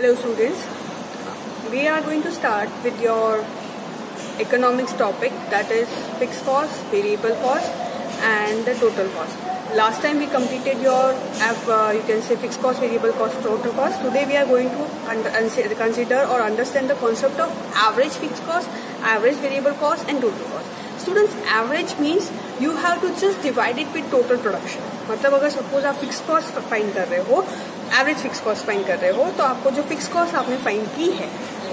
Hello students, we are going to start with your economics topic, that is fixed cost, variable cost and the total cost. Last time we completed your you can say fixed cost, variable cost, total cost. Today we are going to consider or understand the concept of average fixed cost, average variable cost and total cost. Students, average means you have to just divide it with total production. मतलब अगर suppose आप fix cost find कर रहे हो, average fix cost find कर रहे हो, तो आपको जो फिक्स कॉस्ट आपने फाइंड की है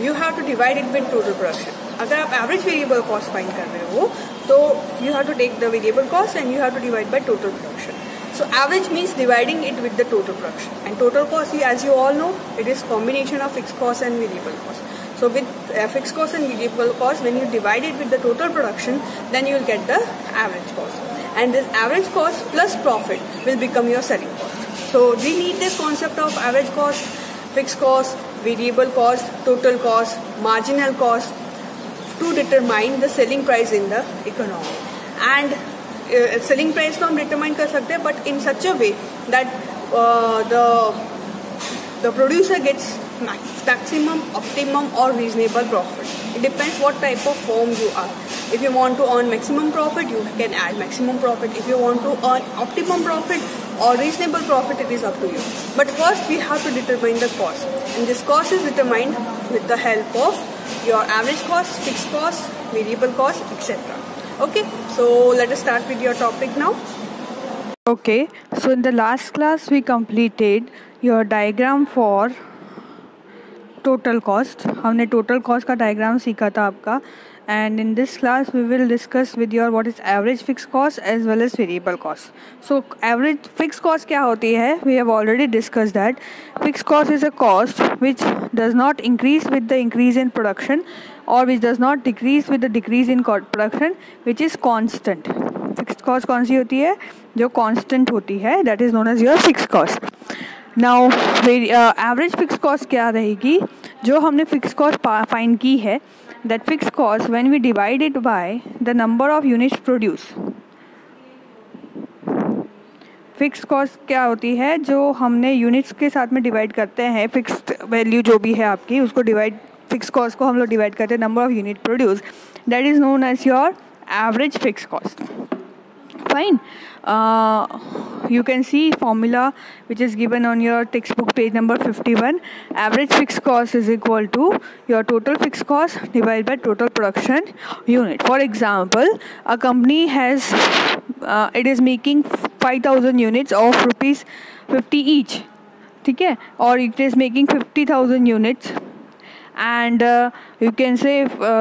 you have to divide it with total production. अगर आप एवरेज वेरिएबल कॉस्ट फाइंड कर रहे हो तो you have to take the variable cost and you have to divide by total production. So average means dividing it with the total production, and total cost, as you all know, it is combination of fixed cost and variable cost. So with fixed cost and variable cost, when you divide it with the total production, then you will get the average cost, and this average cost plus profit will become your selling cost. So we need this concept of average cost, fixed cost, variable cost, total cost, marginal cost to determine the selling price in the economy. And selling price तो हम determine कर सकते हैं, but in such a way that the producer gets maximum, optimum or reasonable profit. It depends what type of firm you are. If you want to earn maximum profit, you can add maximum profit. If you want to earn optimum profit or reasonable profit, it is up to you. But first we have to determine the cost, and this cost is determined with the help of your average cost, fixed cost, variable cost, etc. Okay, so let us start with your topic now. Okay, so in the last class we completed your diagram for total cost. हमने total cost का diagram सीखा था आपका, and in this class we will discuss with your what is average fixed cost as well as variable cost. So average fixed cost क्या होती है? We have already discussed that fixed cost is a cost which does not increase with the increase in production or which does not decrease with the decrease in production, which is constant. Fixed cost कौन सी होती है? जो constant होती है, that is known as your fixed cost. Now average fixed cost क्या रहेगी? जो हमने fixed cost find की है, that fixed cost when we divide it by the number of units produced. Fix cost क्या होती है? जो हमने यूनिट्स के साथ में डिवाइड करते हैं, फिक्स्ड वैल्यू जो भी है आपकी, उसको डिवाइड, फिक्स कॉस्ट को हम लोग डिवाइड करते हैं number of unit produce, that is known as your average fix cost. Fine. You can see formula which is given on your textbook page number 51. Average fixed cost is equal to your total fixed cost divided by total production unit. For example, a company has it is making 5,000 units of rupees 50 each, ठीक है, और it is making 50,000 units and you can say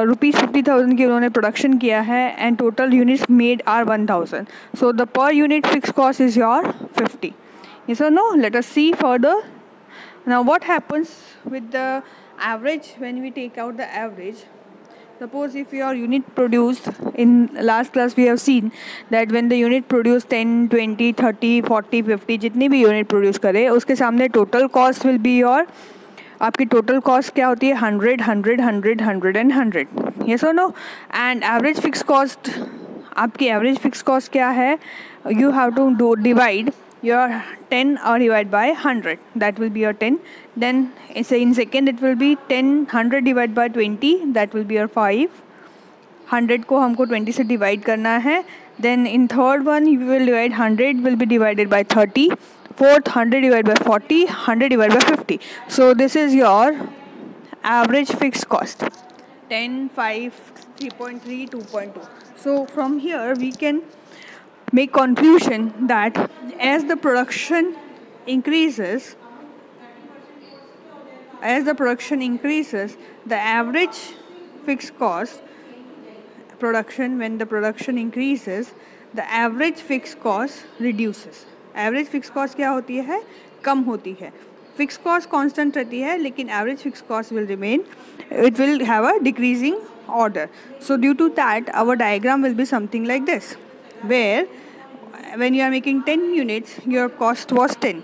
rupees 50,000 की उन्होंने production किया है and total units made are 1,000. So the per unit fixed cost is your 50. Yes or no? Let us see further. Now what happens with the average when we take out the average? Suppose if your unit produced, in last class we have seen that when the unit produce 10, 20, 30, 40, 50 जितनी भी unit produce करे, उसके सामने total cost will be your, आपकी total cost क्या होती है? 100, 100, 100, 100 and 100. Yes और no? And average fix cost, आपकी एवरेज फिक्स कॉस्ट क्या है? You have to do divide your 10 और divide by 100, that will be your 10. Then in second it will be 10, 100 divide by 20, that will be your 5. 100 को हमको 20 से divide करना है. Then in third one you will divide 100 will be divided by 30. Fourth, 100 divided by 40, 100 divided by 50. So this is your average fixed cost. 10, 5, 3.3, 2.2. So from here we can make conclusion that as the production increases, the average fixed cost production, when the production increases, the average fixed cost reduces. Average fix cost क्या होती है? कम होती है. Fix cost constant रहती है, लेकिन average fix cost will remain, it will have a decreasing order. So due to that our diagram will be something like this, where when you are making 10 units your cost was 10,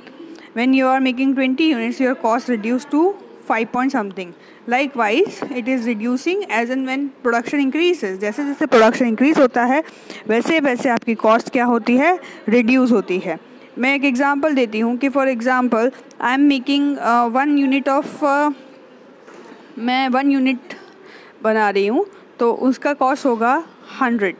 when you are making 20 units your cost reduced to 5 point something. Likewise it is reducing as and when production increases. जैसे जैसे production increase होता है वैसे वैसे आपकी cost क्या होती है? Reduce होती है. मैं एक एग्जांपल देती हूँ कि for example I am making 1 unit of, मैं 1 यूनिट बना रही हूँ तो उसका कॉस्ट होगा 100.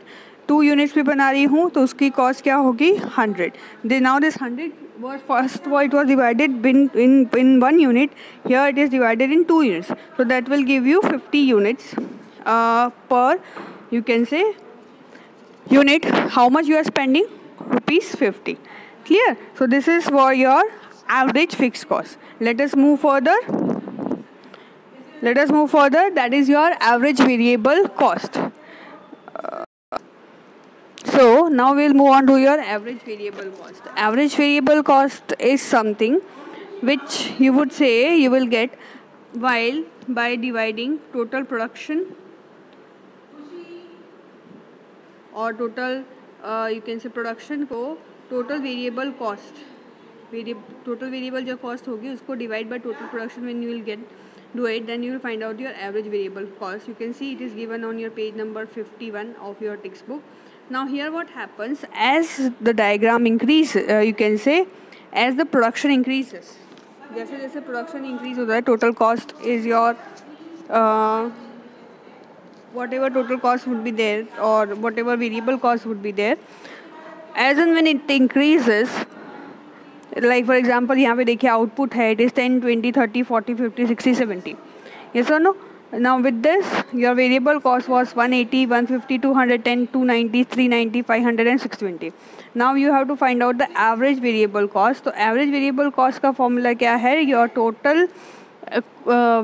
2 यूनिट्स भी बना रही हूँ तो उसकी कॉस्ट क्या होगी 100. Now this 100 was first it was divided in 1 unit. Here it is divided in 2 units, so that will give you 50 units per, you can say, unit. How much you are spending? Rupees 50. Clear? So this is for your average fixed cost. Let us move further. That is your average variable cost. So now we'll move on to your average variable cost. Average variable cost is something which you would say you will get while by dividing total production or total you can say production को total variable cost, total variable जो cost होगी उसको divide by total production. when you will do it, then you will find out your average variable cost. You can see it is given on your page number 51 of your textbook. Now here what happens, as the diagram increases, you can say as the production increases, जैसे जैसे production increase होता है, total cost is your whatever total cost would be there or whatever variable cost would be there, as and when it increases, like for example यहाँ पे देखिए output है, it is 10, 20, 30, 40, 50, 60, 70. Yes or no? Now with this, your variable cost was 180, 150, 210, 290, 390, 500 and 620. Now you have to find out the average variable cost. तो average variable cost का formula क्या है? Your total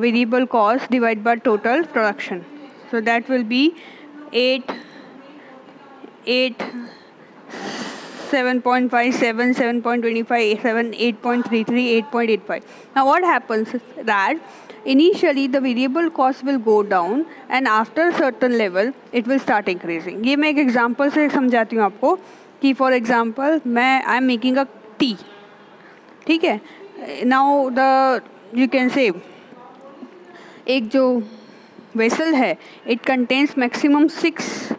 variable cost divided by total production. So that will be 7.57, 7.25, 8.33, 8.85. Now what happens is that initially the variable cost will go down and after a certain level it will start increasing. ये मैं एक example से समझाती हूँ आपको कि for example I am making a tea. ठीक है? Now you can say एक जो vessel है, it contains maximum 6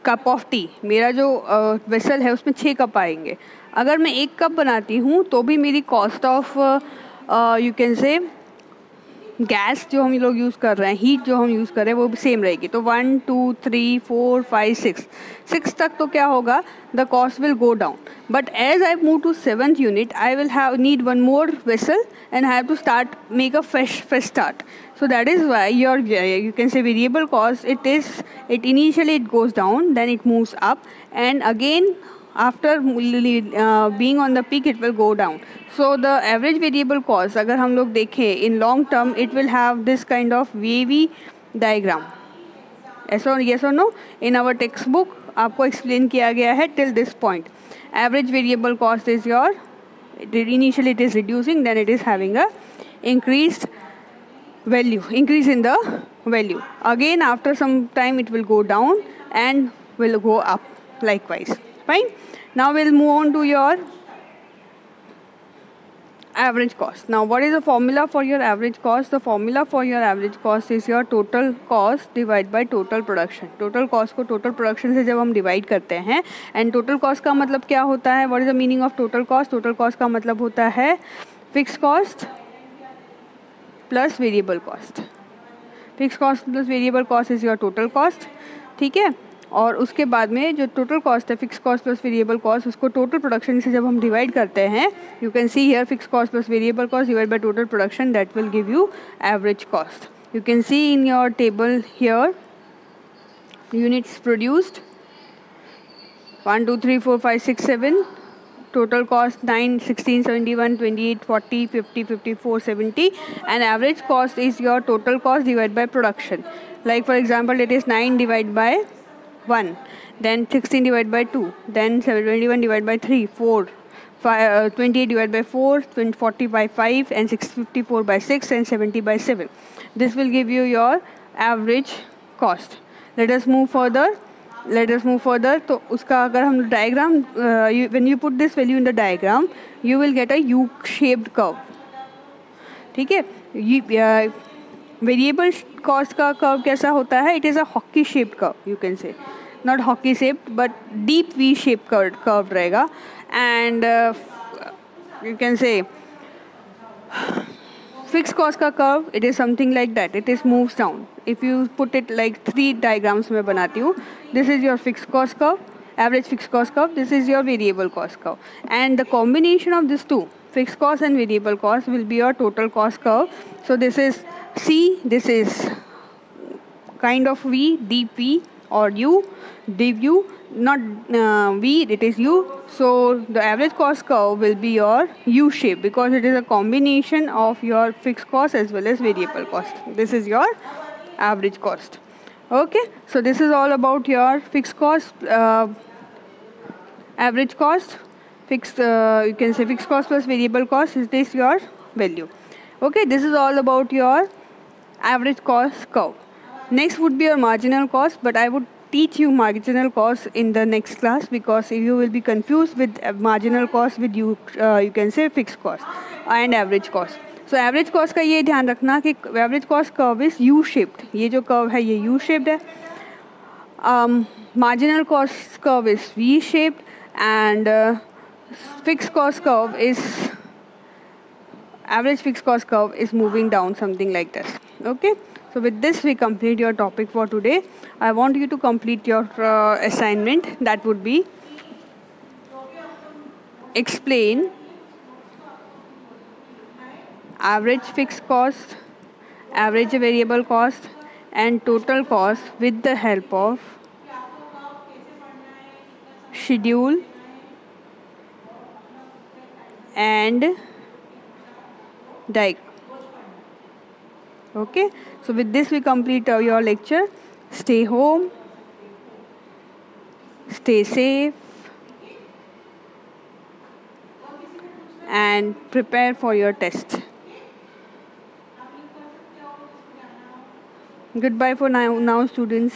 cup of T. मेरा जो वेसल है उसमें 6 कप आएंगे. अगर मैं 1 कप बनाती हूँ तो भी मेरी कॉस्ट ऑफ यू कैन से गैस जो हम लोग यूज़ कर रहे हैं, हीट जो हम यूज़ कर रहे हैं वो भी सेम रहेगी. तो 1, 2, 3, 4, 5, 6 तक तो क्या होगा, the cost will go down. But as I move to 7th unit I will have need 1 more vessel and I have to start make a fresh start. So that is why your you can say variable cost, it initially it goes down, then it moves up, and again after being on the peak it will go down. So the average variable cost अगर हम लोग देखें in long term, it will have this kind of wavy diagram. Yes or no? In our textbook आपको explain किया गया है till this point. Average variable cost is your, initially it is reducing, then it is having a increase in the value. Again after some time it will go down and will go up likewise. Fine. Now we'll move on to your average cost. Now what is the formula for your average cost? The formula for your average cost is your total cost divided by total production. Total cost को total production से जब हम divide करते हैं, and total cost का मतलब क्या होता है? What is the meaning of total cost? Total cost का मतलब होता है fixed cost plus variable cost. Fixed cost plus variable cost is your total cost. ठीक है? और उसके बाद में जो टोटल कॉस्ट है, fix cost plus variable cost, उसको टोटल प्रोडक्शन से जब हम डिवाइड करते हैं, you can see here fix cost plus variable cost divide by total production, that will give you average cost. You can see in your table here units produced 1, 2, 3, 4, 5, 6, 7. Total cost 9, 16, 71, 28, 40, 50, 54, 70, and average cost is your total cost divided by production. Like for example, it is 9 divided by 1, then 16 divided by 2, then 21 divided by 3, 4, 28 divided by 4, 40 by 5, and 654 by 6, and 70 by 7. This will give you your average cost. Let us move further. तो उसका अगर हम diagram, when you put this value in the diagram, you will get a U-shaped curve. ठीक है? Variable cost का curve कैसा होता है? It is a hockey shaped curve, you can say. Not hockey shape but deep V shape curve रहेगा. And you can say fixed cost का curve, it is something like that. It is moves down. If you put it like 3 diagrams मैं बनाती हूँ. This is your fixed cost curve, average fixed cost curve. This is your variable cost curve. And the combination of these two, fixed cost and variable cost, will be your total cost curve. So this is C. This is kind of V, deep V, or U, deep U. Not V, it is U. So the average cost curve will be your U shape because it is a combination of your fixed cost as well as variable cost. This is your average cost. Okay, so this is all about your fixed cost, average cost, fixed, you can say fixed cost plus variable cost. Is this your value? Okay, this is all about your average cost curve. Next would be your marginal cost, but I would teach you marginal cost in the next class because you will be confused with marginal cost with you can say fixed cost and average cost. So average cost का ये ध्यान रखना कि average cost curve is U shaped. ये जो curve है ये U shaped है. Marginal cost curve is V shaped and fixed cost curve is average fixed cost curve is moving down something like this. Okay. So with this we complete your topic for today. I want you to complete your assignment. That would be explain average fixed cost, average variable cost and total cost with the help of schedule and diagram. Okay, so with this we complete your lecture. Stay home, stay safe and prepare for your test. Goodbye for now students.